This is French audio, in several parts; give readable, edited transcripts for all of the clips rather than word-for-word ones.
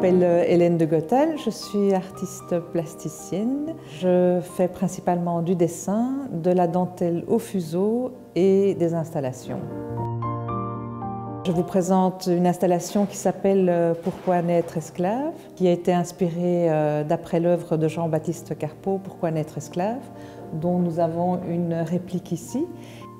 m'appelle Hélène de Gottel, je suis artiste plasticienne. Je fais principalement du dessin, de la dentelle au fuseau et des installations. Je vous présente une installation qui s'appelle « Pourquoi naître esclave ?», qui a été inspirée d'après l'œuvre de Jean-Baptiste Carpeaux, « Pourquoi naître esclave ?», dont nous avons une réplique ici.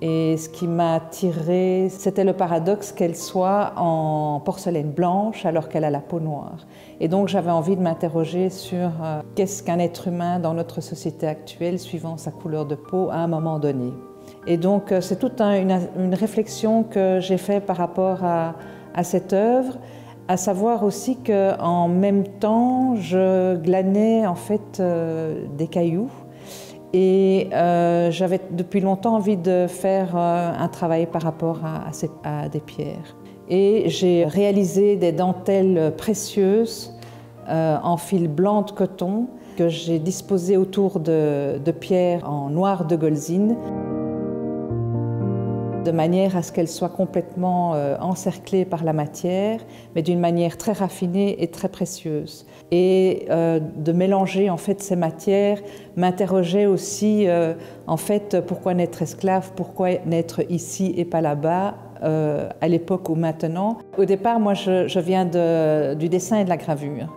Et ce qui m'a attirée, c'était le paradoxe qu'elle soit en porcelaine blanche alors qu'elle a la peau noire. Et donc j'avais envie de m'interroger sur qu'est-ce qu'un être humain dans notre société actuelle suivant sa couleur de peau à un moment donné. Et donc c'est toute une réflexion que j'ai faite par rapport à cette œuvre, à savoir aussi qu'en même temps je glanais en fait des cailloux. Et j'avais depuis longtemps envie de faire un travail par rapport à des pierres. Et j'ai réalisé des dentelles précieuses en fil blanc de coton que j'ai disposées autour de pierres en noir de golzine, de manière à ce qu'elles soient complètement encerclées par la matière, mais d'une manière très raffinée et très précieuse. Et de mélanger en fait ces matières m'interrogeait aussi en fait pourquoi naître esclave, pourquoi naître ici et pas là-bas, à l'époque ou maintenant. Au départ, moi je viens du dessin et de la gravure.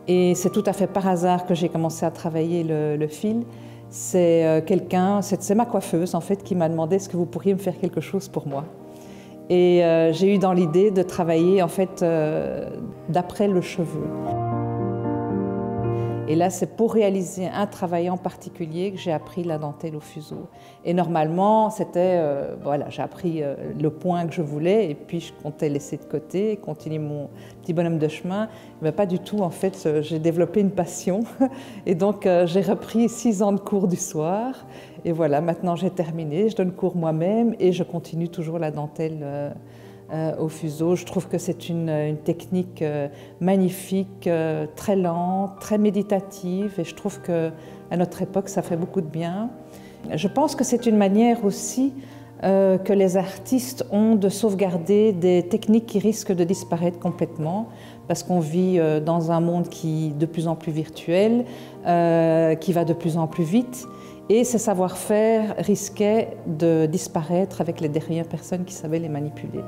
Et c'est tout à fait par hasard que j'ai commencé à travailler le fil. C'est ma coiffeuse en fait qui m'a demandé est-ce que vous pourriez me faire quelque chose pour moi. Et j'ai eu dans l'idée de travailler en fait d'après le cheveu. Et là, c'est pour réaliser un travail en particulier que j'ai appris la dentelle au fuseau. Et normalement, c'était, voilà, j'ai appris le point que je voulais et puis je comptais laisser de côté et continuer mon petit bonhomme de chemin. Mais pas du tout, en fait, j'ai développé une passion. Et donc, j'ai repris 6 ans de cours du soir. Et voilà, maintenant j'ai terminé, je donne cours moi-même et je continue toujours la dentelle au fuseau. Je trouve que c'est une technique magnifique, très lente, très méditative et je trouve qu'à notre époque, ça fait beaucoup de bien. Je pense que c'est une manière aussi que les artistes ont de sauvegarder des techniques qui risquent de disparaître complètement parce qu'on vit dans un monde qui est de plus en plus virtuel, qui va de plus en plus vite et ces savoir-faire risquaient de disparaître avec les dernières personnes qui savaient les manipuler.